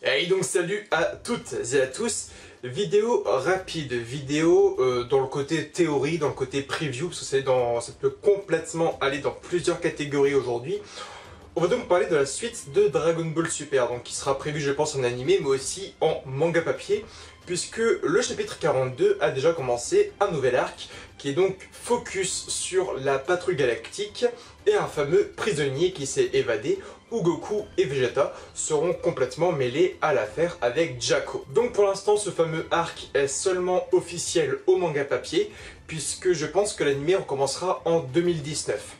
Et donc salut à toutes et à tous, vidéo rapide, vidéo dans le côté théorie, dans le côté preview, parce que ça peut complètement aller dans plusieurs catégories aujourd'hui. On va donc parler de la suite de Dragon Ball Super, donc qui sera prévu je pense en animé mais aussi en manga papier, puisque le chapitre 42 a déjà commencé un nouvel arc qui est donc focus sur la patrouille galactique et un fameux prisonnier qui s'est évadé où Goku et Vegeta seront complètement mêlés à l'affaire avec Jaco. Donc pour l'instant ce fameux arc est seulement officiel au manga papier puisque je pense que l'anime recommencera en 2019.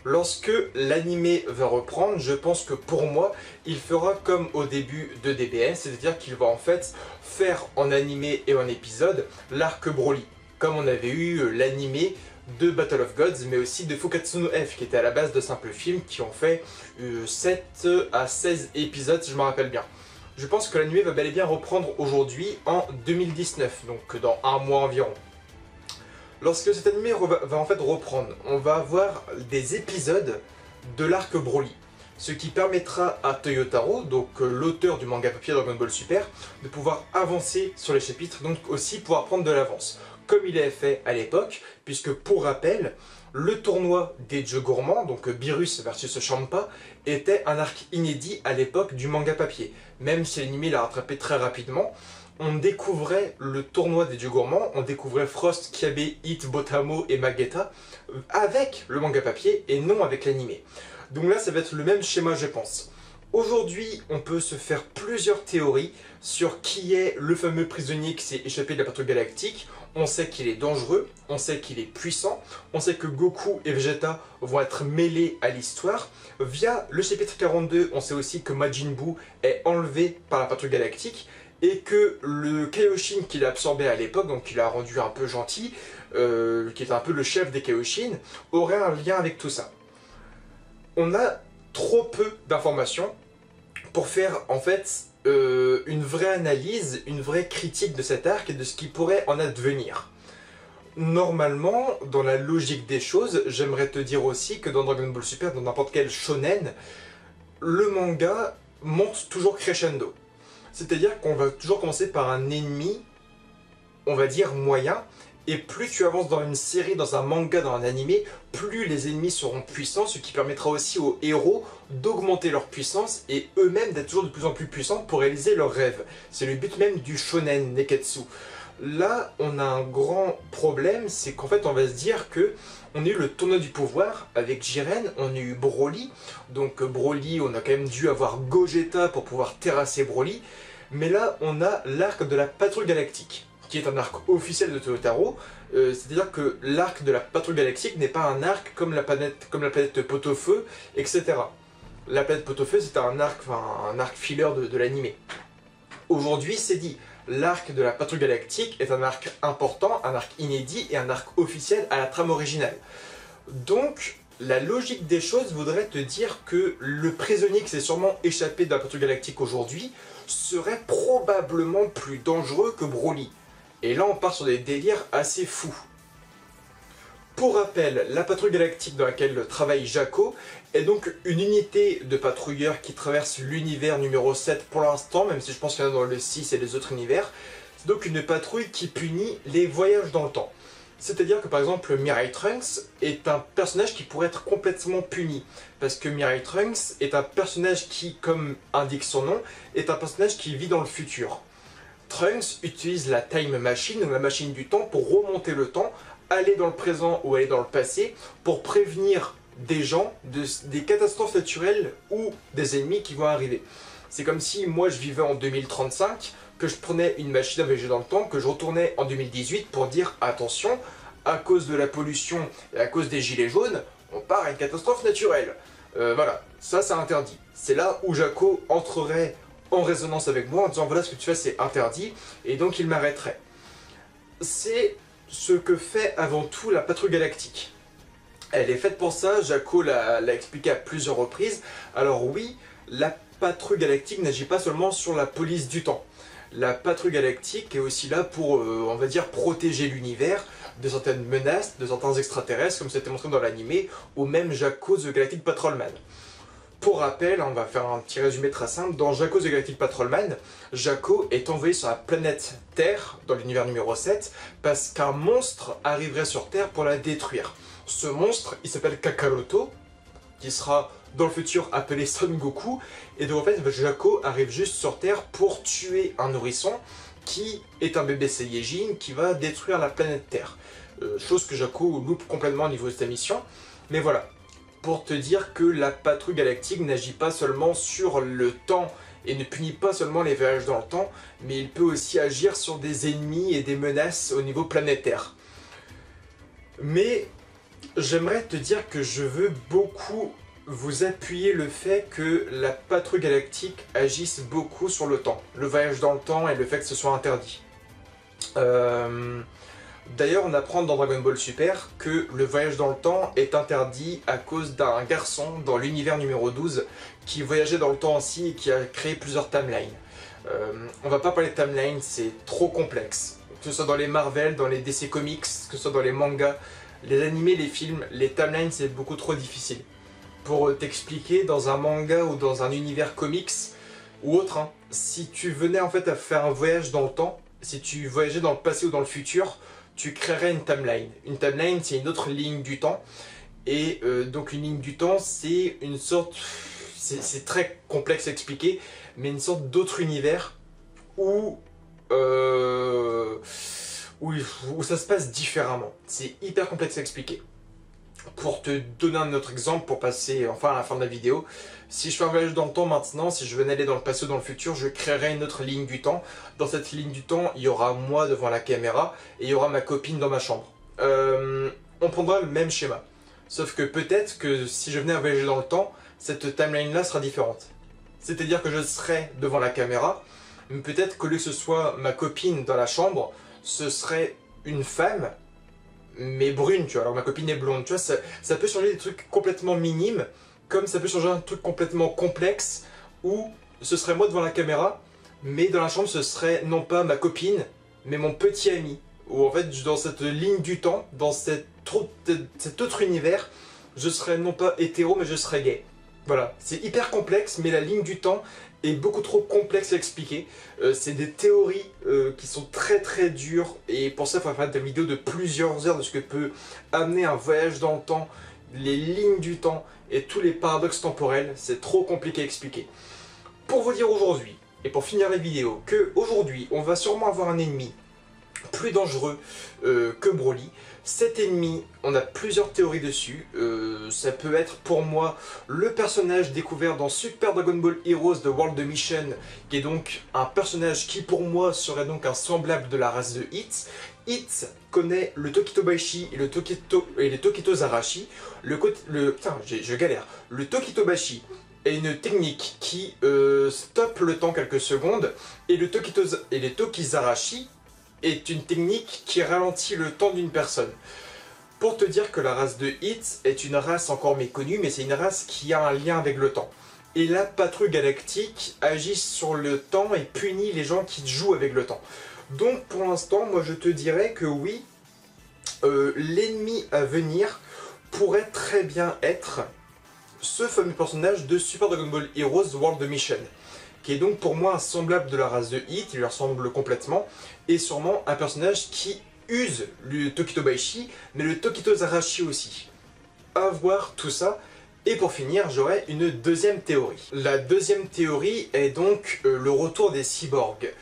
Lorsque l'anime va reprendre, je pense que pour moi, il fera comme au début de DBS, c'est-à-dire qu'il va en fait faire en animé et en épisode l'arc Broly, comme on avait eu l'anime de Battle of Gods, mais aussi de Fukatsu no F, qui était à la base de simples films qui ont fait 7 à 16 épisodes, si je me rappelle bien. Je pense que l'anime va bel et bien reprendre aujourd'hui en 2019, donc dans un mois environ. Lorsque cet anime va en fait reprendre, on va avoir des épisodes de l'arc Broly, ce qui permettra à Toyotaro, donc l'auteur du manga papier Dragon Ball Super, de pouvoir avancer sur les chapitres, donc aussi pouvoir prendre de l'avance, comme il avait fait à l'époque, puisque pour rappel, le tournoi des dieux gourmands, donc Beerus versus Champa, était un arc inédit à l'époque du manga papier, même si l'anime l'a rattrapé très rapidement. On découvrait le tournoi des dieux gourmands, on découvrait Frost, Kiabe, Hit, Botamo et Magetta avec le manga papier et non avec l'anime. Donc là, ça va être le même schéma, je pense. Aujourd'hui, on peut se faire plusieurs théories sur qui est le fameux prisonnier qui s'est échappé de la patrouille galactique. On sait qu'il est dangereux, on sait qu'il est puissant, on sait que Goku et Vegeta vont être mêlés à l'histoire. Via le chapitre 42, on sait aussi que Majin Buu est enlevé par la patrouille galactique et que le Kaioshin qu'il a absorbé à l'époque, donc qu'il a rendu un peu gentil, qui est un peu le chef des Kaioshin, aurait un lien avec tout ça. On a trop peu d'informations pour faire en fait une vraie analyse, une vraie critique de cet arc et de ce qui pourrait en advenir. Normalement, dans la logique des choses, j'aimerais te dire aussi que dans Dragon Ball Super, dans n'importe quel shonen, le manga monte toujours crescendo. C'est-à-dire qu'on va toujours commencer par un ennemi, on va dire moyen, et plus tu avances dans une série, dans un manga, dans un animé, plus les ennemis seront puissants, ce qui permettra aussi aux héros d'augmenter leur puissance et eux-mêmes d'être toujours de plus en plus puissants pour réaliser leurs rêves. C'est le but même du shonen neketsu. Là, on a un grand problème, c'est qu'en fait on va se dire que on a eu le tournoi du pouvoir avec Jiren, on a eu Broly, donc Broly, on a quand même dû avoir Gogeta pour pouvoir terrasser Broly, mais là on a l'arc de la patrouille galactique, qui est un arc officiel de Toyotaro, c'est-à-dire que l'arc de la patrouille galactique n'est pas un arc comme la planète Pot-au-Feu, etc. La planète Pot-au-Feu c'est un arc filler de l'anime. Aujourd'hui c'est dit, l'arc de la patrouille galactique est un arc important, un arc inédit et un arc officiel à la trame originale. Donc, la logique des choses voudrait te dire que le prisonnier qui s'est sûrement échappé de la patrouille galactique aujourd'hui serait probablement plus dangereux que Broly. Et là, on part sur des délires assez fous. Pour rappel, la patrouille galactique dans laquelle travaille Jaco est donc une unité de patrouilleurs qui traverse l'univers numéro 7 pour l'instant, même si je pense qu'il y en a dans le 6 et les autres univers. C'est donc une patrouille qui punit les voyages dans le temps. C'est-à-dire que par exemple Mirai Trunks est un personnage qui pourrait être complètement puni. Parce que Mirai Trunks est un personnage qui, comme indique son nom, est un personnage qui vit dans le futur. Trunks utilise la Time Machine, donc la machine du temps, pour remonter le temps, aller dans le présent ou aller dans le passé, pour prévenir des gens des catastrophes naturelles ou des ennemis qui vont arriver. C'est comme si moi je vivais en 2035, que je prenais une machine à voyager dans le temps, que je retournais en 2018 pour dire attention, à cause de la pollution et à cause des gilets jaunes, on part à une catastrophe naturelle. Voilà, ça c'est interdit. C'est là où Jaco entrerait en résonance avec moi en disant voilà ce que tu fais c'est interdit, et donc il m'arrêterait. C'est ce que fait avant tout la patrouille galactique. Elle est faite pour ça, Jaco l'a expliqué à plusieurs reprises. Alors oui, la patrouille galactique n'agit pas seulement sur la police du temps. La patrouille galactique est aussi là pour, on va dire, protéger l'univers de certaines menaces, de certains extraterrestres, comme c'était montré dans l'anime, ou même Jaco the Galactic Patrolman. Pour rappel, on va faire un petit résumé très simple. Dans Jaco the Galactic Patrolman, Jaco est envoyé sur la planète Terre, dans l'univers numéro 7, parce qu'un monstre arriverait sur Terre pour la détruire. Ce monstre, il s'appelle Kakaroto, qui sera dans le futur appelé Son Goku, et donc en fait, Jaco arrive juste sur Terre pour tuer un nourrisson, qui est un bébé Saiyajin, qui va détruire la planète Terre. Chose que Jaco loupe complètement au niveau de sa mission, mais voilà. Pour te dire que la patrouille galactique n'agit pas seulement sur le temps et ne punit pas seulement les voyages dans le temps, mais il peut aussi agir sur des ennemis et des menaces au niveau planétaire. Mais j'aimerais te dire que je veux beaucoup vous appuyer le fait que la patrouille galactique agisse beaucoup sur le temps, le voyage dans le temps et le fait que ce soit interdit. D'ailleurs, on apprend dans Dragon Ball Super que le voyage dans le temps est interdit à cause d'un garçon dans l'univers numéro 12 qui voyageait dans le temps aussi et qui a créé plusieurs timelines. On va pas parler de timeline, c'est trop complexe. Que ce soit dans les Marvel, dans les DC Comics, que ce soit dans les mangas, les animés, les films, les timelines c'est beaucoup trop difficile. Pour t'expliquer, dans un manga ou dans un univers comics ou autre, hein, si tu venais en fait à faire un voyage dans le temps, si tu voyageais dans le passé ou dans le futur, tu créerais une timeline. Une timeline, c'est une autre ligne du temps. Et donc une ligne du temps, c'est une sorte... C'est très complexe à expliquer, mais une sorte d'autre univers où ça se passe différemment. C'est hyper complexe à expliquer. Pour te donner un autre exemple, pour passer enfin à la fin de la vidéo, si je fais un voyage dans le temps maintenant, si je venais aller dans le passé ou dans le futur, je créerais une autre ligne du temps. Dans cette ligne du temps, il y aura moi devant la caméra et il y aura ma copine dans ma chambre. On prendra le même schéma. Sauf que peut-être que si je venais à voyager dans le temps, cette timeline-là sera différente. C'est-à-dire que je serai devant la caméra, mais peut-être qu'au lieu que ce soit ma copine dans la chambre, ce serait une femme, mais brune, tu vois. Alors ma copine est blonde, tu vois, ça peut changer des trucs complètement minimes, comme ça peut changer un truc complètement complexe, où ce serait moi devant la caméra, mais dans la chambre ce serait non pas ma copine, mais mon petit ami. Ou en fait, dans cette ligne du temps, dans cet autre univers, je serais non pas hétéro, mais je serais gay. Voilà, c'est hyper complexe, mais la ligne du temps est beaucoup trop complexe à expliquer. C'est des théories qui sont très très dures, et pour ça il faudra faire des vidéos de plusieurs heures de ce que peut amener un voyage dans le temps, les lignes du temps et tous les paradoxes temporels. C'est trop compliqué à expliquer. Pour vous dire aujourd'hui, et pour finir la vidéo, que aujourd'hui on va sûrement avoir un ennemi plus dangereux que Broly. Cet ennemi, on a plusieurs théories dessus. Ça peut être pour moi le personnage découvert dans Super Dragon Ball Heroes The World Mission, qui est donc un personnage qui pour moi serait donc un semblable de la race de Hit. Hit connaît le Tokitobashi et les Tokitozarashi. Putain, je galère. Le Tokitobashi est une technique qui stoppe le temps quelques secondes, et les Tokizarashi est une technique qui ralentit le temps d'une personne. Pour te dire que la race de Hit est une race encore méconnue, mais c'est une race qui a un lien avec le temps. Et la patrouille galactique agit sur le temps et punit les gens qui jouent avec le temps. Donc pour l'instant, moi je te dirais que oui, l'ennemi à venir pourrait très bien être ce fameux personnage de Super Dragon Ball Heroes The World Mission, qui est donc pour moi un semblable de la race de Hit, il lui ressemble complètement, et sûrement un personnage qui use le Tokitobashi, mais le Tokitozarashi aussi. À voir tout ça, et pour finir, j'aurai une deuxième théorie. La deuxième théorie est donc le retour des cyborgs.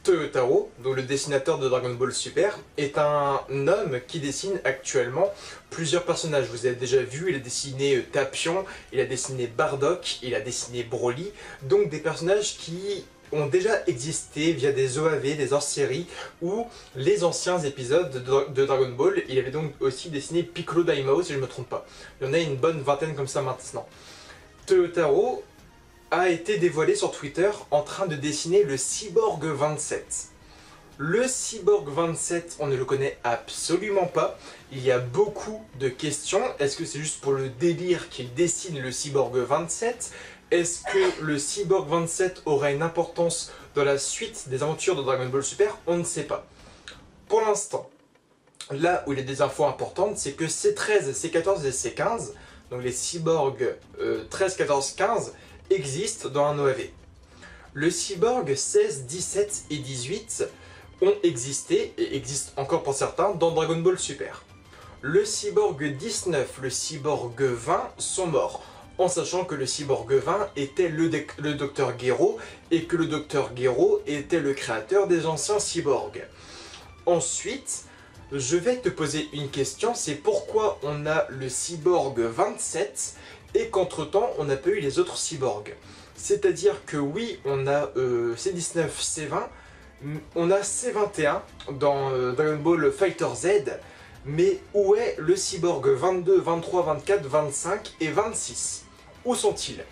Toyotaro, donc le dessinateur de Dragon Ball Super, est un homme qui dessine actuellement plusieurs personnages. Vous avez déjà vu, il a dessiné Tapion, il a dessiné Bardock, il a dessiné Broly, donc des personnages qui ont déjà existé via des OAV, des hors-séries, ou les anciens épisodes de Dragon Ball. Il avait donc aussi dessiné Piccolo Daimao, si je ne me trompe pas. Il y en a une bonne vingtaine comme ça maintenant. Toyotaro a été dévoilé sur Twitter en train de dessiner le Cyborg 27. Le Cyborg 27, on ne le connaît absolument pas. Il y a beaucoup de questions. Est-ce que c'est juste pour le délire qu'il dessine le Cyborg 27? Est-ce que le Cyborg 27 aura une importance dans la suite des aventures de Dragon Ball Super? On ne sait pas. Pour l'instant, là où il y a des infos importantes, c'est que C13, C14 et C15 donc les cyborgs 13, 14, 15, existent dans un OAV. Le cyborg 16, 17 et 18 ont existé, et existent encore pour certains, dans Dragon Ball Super. Le cyborg 19, le cyborg 20 sont morts, en sachant que le cyborg 20 était le Dr Gero, et que le Dr Gero était le créateur des anciens cyborgs. Ensuite, je vais te poser une question, c'est pourquoi on a le cyborg 27 et qu'entre-temps on n'a pas eu les autres cyborgs. C'est-à-dire que oui, on a C19, C20, on a C21 dans Dragon Ball Fighter Z, mais où est le cyborg 22, 23, 24, 25 et 26? Où sont-ils?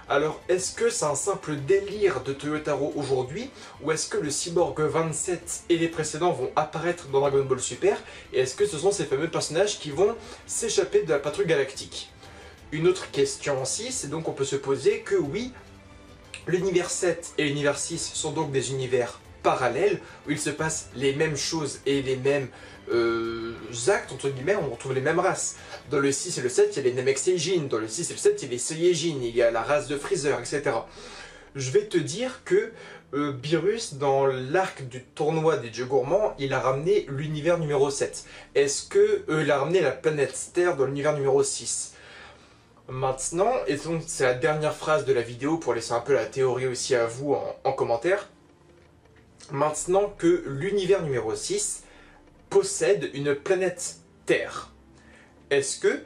Alors, est-ce que c'est un simple délire de Toyotaro aujourd'hui, ou est-ce que le cyborg 27 et les précédents vont apparaître dans Dragon Ball Super, et est-ce que ce sont ces fameux personnages qui vont s'échapper de la patrouille galactique? Une autre question aussi, c'est donc on peut se poser que oui, l'univers 7 et l'univers 6 sont donc des univers parallèles, où il se passe les mêmes choses et les mêmes actes, entre guillemets, on retrouve les mêmes races. Dans le 6 et le 7, il y a les Namek Seijin, dans le 6 et le 7, il y a les Saiyajin, il y a la race de Freezer, etc. Je vais te dire que Beerus, dans l'arc du tournoi des dieux gourmands, il a ramené l'univers numéro 7. Est-ce que il a ramené la planète Terre dans l'univers numéro 6? Maintenant, et donc c'est la dernière phrase de la vidéo pour laisser un peu la théorie aussi à vous en commentaire. Maintenant que l'univers numéro 6 possède une planète Terre, est-ce que,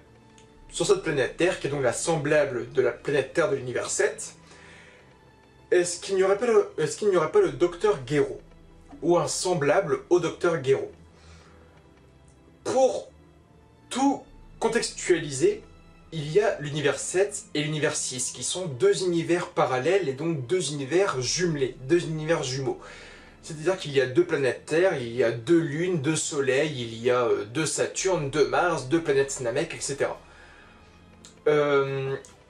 sur cette planète Terre, qui est donc la semblable de la planète Terre de l'univers 7, est-ce qu'il n'y aurait pas le Dr Gero, ou un semblable au Dr Gero? Pour tout contextualiser, il y a l'univers 7 et l'univers 6, qui sont deux univers parallèles et donc deux univers jumelés, deux univers jumeaux. C'est-à-dire qu'il y a deux planètes Terre, il y a deux lunes, deux soleils, il y a deux Saturne, deux Mars, deux planètes Namek, etc.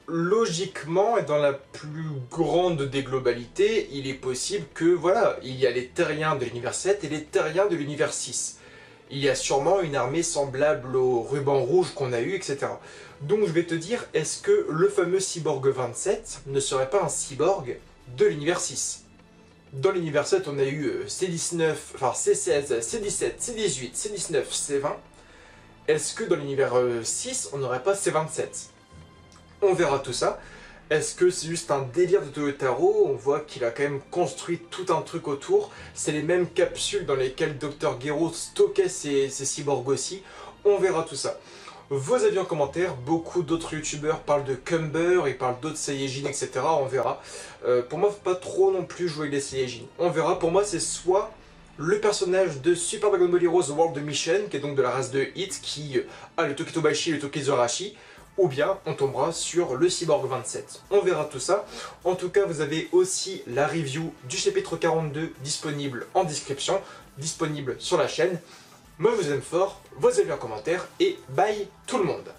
Logiquement, et dans la plus grande des globalités, il est possible que, voilà, il y a les Terriens de l'univers 7 et les Terriens de l'univers 6. Il y a sûrement une armée semblable au ruban rouge qu'on a eu, etc. Donc je vais te dire, est-ce que le fameux cyborg 27 ne serait pas un cyborg de l'univers 6? Dans l'univers 7, on a eu C19, enfin C16, C17, C18, C19, C20. Est-ce que dans l'univers 6, on n'aurait pas C27? On verra tout ça. Est-ce que c'est juste un délire de Toyotaro? On voit qu'il a quand même construit tout un truc autour. C'est les mêmes capsules dans lesquelles Dr Gero stockait ses cyborgs aussi. On verra tout ça. Vos avis en commentaire, beaucoup d'autres youtubeurs parlent de Cumber, ils parlent d'autres Saiyajin, etc. On verra. Pour moi, faut pas trop non plus jouer avec les Saiyajin. On verra, pour moi, c'est soit le personnage de Super Dragon Ball Heroes World Mission, qui est donc de la race de Hit, qui a le Tokitobashi et le Tokizurashi, ou bien on tombera sur le Cyborg 27. On verra tout ça. En tout cas, vous avez aussi la review du chapitre 42 disponible en description, disponible sur la chaîne. Moi je vous aime fort, vos avis en commentaire et bye tout le monde!